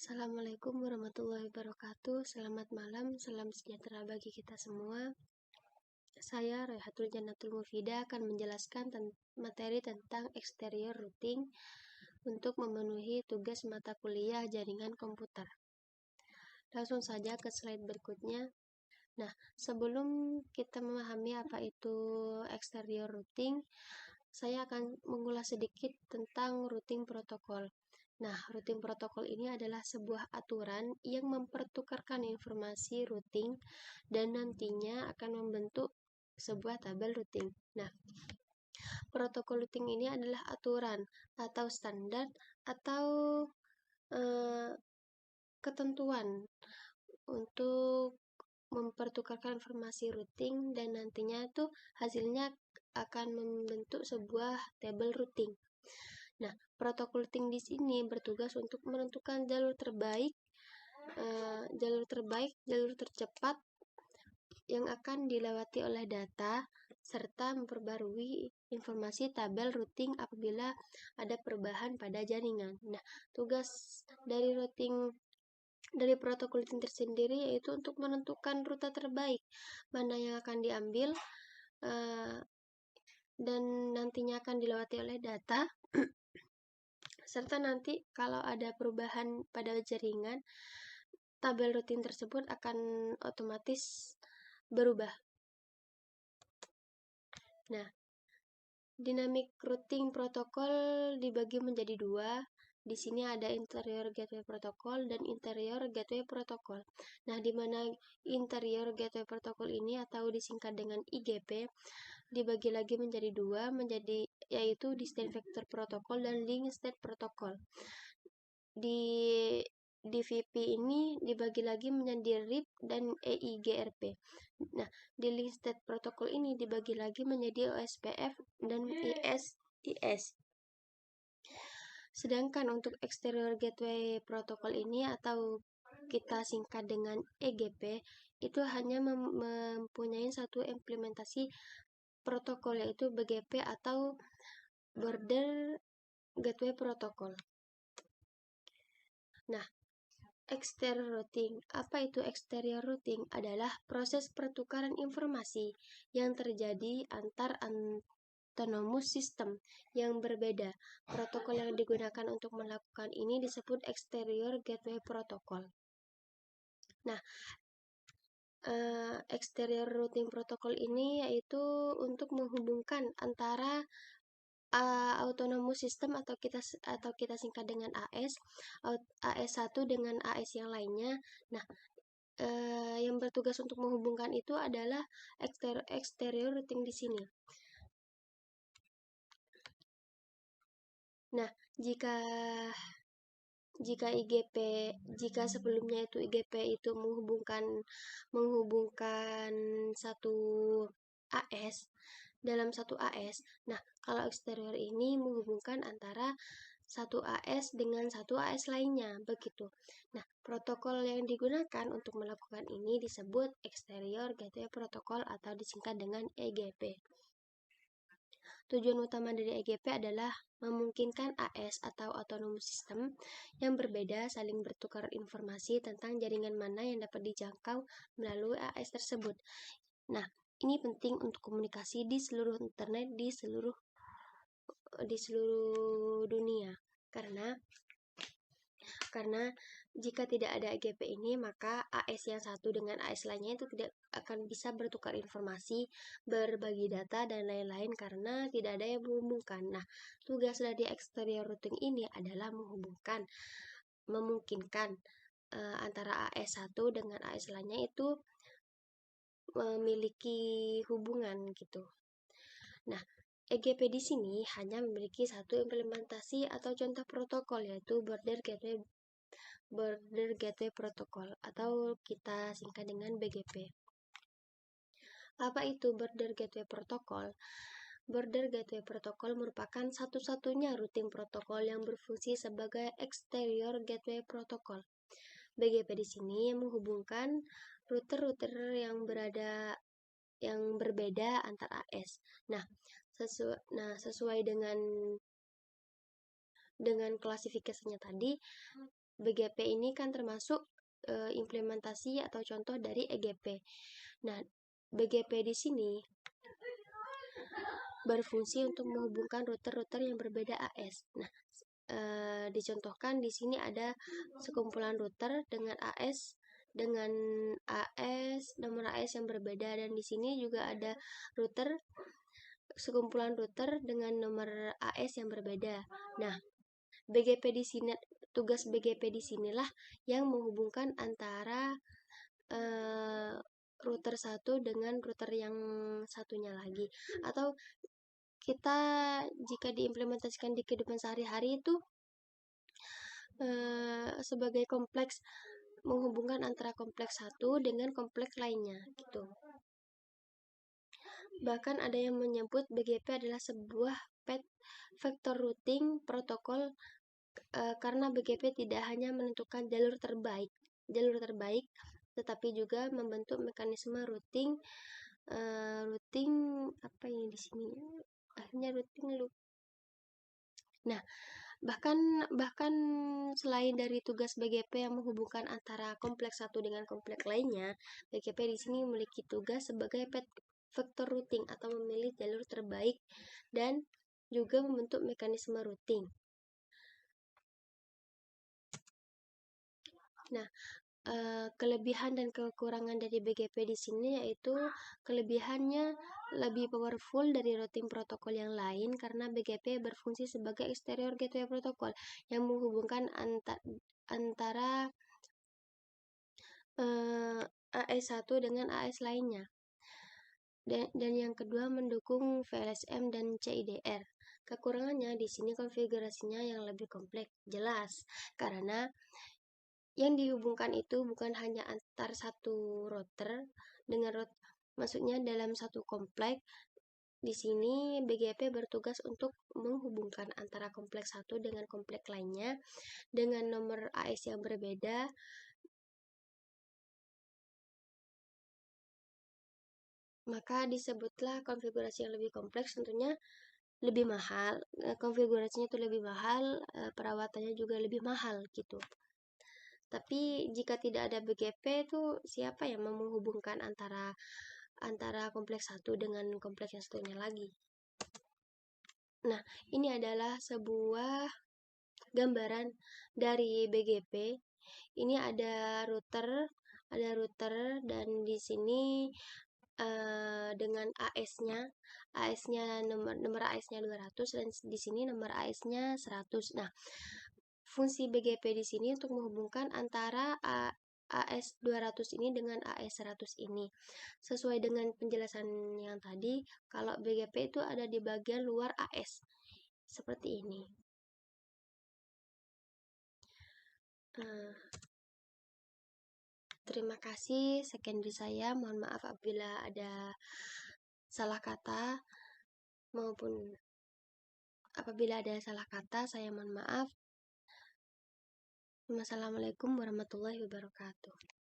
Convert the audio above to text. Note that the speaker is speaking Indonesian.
Assalamualaikum warahmatullahi wabarakatuh. Selamat malam, salam sejahtera bagi kita semua. Saya Raihatul Jannatul Mufidah akan menjelaskan materi tentang exterior routing untuk memenuhi tugas mata kuliah jaringan komputer. Langsung saja ke slide berikutnya. Nah, sebelum kita memahami apa itu exterior routing, saya akan mengulas sedikit tentang routing protokol. Nah, routing protokol ini adalah sebuah aturan yang mempertukarkan informasi routing dan nantinya akan membentuk sebuah tabel routing. Nah, protokol routing ini adalah aturan atau standar atau ketentuan untuk mempertukarkan informasi routing dan nantinya itu hasilnya akan membentuk sebuah tabel routing. Nah, protokol routing di sini bertugas untuk menentukan jalur terbaik, jalur tercepat yang akan dilewati oleh data serta memperbarui informasi tabel routing apabila ada perubahan pada jaringan. Nah, tugas dari protokol routing tersendiri yaitu untuk menentukan rute terbaik mana yang akan diambil dan nantinya akan dilewati oleh data serta nanti kalau ada perubahan pada jaringan, tabel routing tersebut akan otomatis berubah. Nah, dynamic routing protokol dibagi menjadi dua. Di sini ada interior gateway protocol dan interior gateway protocol. Nah, di mana interior gateway protocol ini atau disingkat dengan IGP dibagi lagi menjadi dua, yaitu distant vector protocol dan link state protocol. Di VP ini dibagi lagi menjadi RIP dan EIGRP. Nah, di link state protocol ini dibagi lagi menjadi OSPF dan ISIS. Sedangkan untuk exterior gateway protocol ini atau kita singkat dengan EGP itu hanya mempunyai satu implementasi protokol yaitu BGP atau Border Gateway Protocol. Nah, exterior routing. Apa itu exterior routing? Adalah proses pertukaran informasi yang terjadi antar autonomous system yang berbeda. Protokol yang digunakan untuk melakukan ini disebut exterior gateway protocol. Nah, exterior routing protocol ini yaitu untuk menghubungkan antara autonomous system atau kita singkat dengan AS1 dengan AS yang lainnya. Nah, yang bertugas untuk menghubungkan itu adalah exterior routing di sini. Nah, jika sebelumnya itu IGP itu menghubungkan satu AS dalam satu AS. Nah, kalau exterior ini menghubungkan antara satu AS dengan satu AS lainnya, begitu. Nah, protokol yang digunakan untuk melakukan ini disebut exterior gateway protocol atau disingkat dengan EGP. Tujuan utama dari EGP adalah memungkinkan AS atau autonomous system yang berbeda saling bertukar informasi tentang jaringan mana yang dapat dijangkau melalui AS tersebut. Nah, ini penting untuk komunikasi di seluruh internet di seluruh dunia karena jika tidak ada EGP ini maka AS yang satu dengan AS lainnya itu tidak akan bisa bertukar informasi, berbagi data dan lain-lain karena tidak ada yang menghubungkan. Nah, tugas dari exterior routing ini adalah memungkinkan antara AS1 dengan AS lainnya itu memiliki hubungan gitu. Nah, EGP di sini hanya memiliki satu implementasi atau contoh protokol yaitu Border Gateway Protocol atau kita singkat dengan BGP. Apa itu Border Gateway Protocol? Border Gateway Protocol merupakan satu-satunya routing protokol yang berfungsi sebagai exterior gateway protocol. BGP di sini menghubungkan router-router yang berbeda antar AS. Nah, sesuai dengan klasifikasinya tadi, BGP ini kan termasuk implementasi atau contoh dari EGP. Nah, BGP di sini berfungsi untuk menghubungkan router-router yang berbeda AS. Nah, dicontohkan di sini ada sekumpulan router dengan AS nomor AS yang berbeda, dan di sini juga ada sekumpulan router dengan nomor AS yang berbeda. Nah, BGP di sini, tugas BGP di sinilah yang menghubungkan antara router satu dengan router yang satunya lagi. Atau kita jika diimplementasikan di kehidupan sehari-hari itu sebagai kompleks, menghubungkan antara kompleks satu dengan kompleks lainnya gitu. Bahkan ada yang menyebut BGP adalah sebuah vector routing protokol, karena BGP tidak hanya menentukan jalur terbaik, tetapi juga membentuk mekanisme routing apa ini di sini? Akhirnya routing loop. Nah, bahkan selain dari tugas BGP yang menghubungkan antara kompleks satu dengan kompleks lainnya, BGP di sini memiliki tugas sebagai vector routing atau memilih jalur terbaik dan juga membentuk mekanisme routing. Nah, kelebihan dan kekurangan dari BGP di sini yaitu kelebihannya lebih powerful dari routing protokol yang lain karena BGP berfungsi sebagai exterior gateway protokol yang menghubungkan antara AS1 dengan AS lainnya. Dan yang kedua mendukung VLSM dan CIDR. Kekurangannya di sini konfigurasinya yang lebih kompleks, jelas, karena yang dihubungkan itu bukan hanya antar satu router dengan maksudnya dalam satu kompleks. Di sini BGP bertugas untuk menghubungkan antara kompleks satu dengan kompleks lainnya dengan nomor AS yang berbeda. Maka disebutlah konfigurasi yang lebih kompleks, tentunya lebih mahal, konfigurasinya itu lebih mahal, perawatannya juga lebih mahal gitu. Tapi jika tidak ada BGP itu siapa yang menghubungkan antara kompleks satu dengan kompleks yang satunya lagi? Nah, ini adalah sebuah gambaran dari BGP. Ini ada router dan di sini dengan AS-nya nomor AS-nya 200 dan di sini nomor AS-nya 100. Nah, fungsi BGP di sini untuk menghubungkan antara AS 200 ini dengan AS 100 ini. Sesuai dengan penjelasan yang tadi, kalau BGP itu ada di bagian luar AS. Seperti ini. Terima kasih, sekian dari saya. Mohon maaf apabila ada salah kata maupun apabila ada salah kata, saya mohon maaf. Wassalamualaikum warahmatullahi wabarakatuh.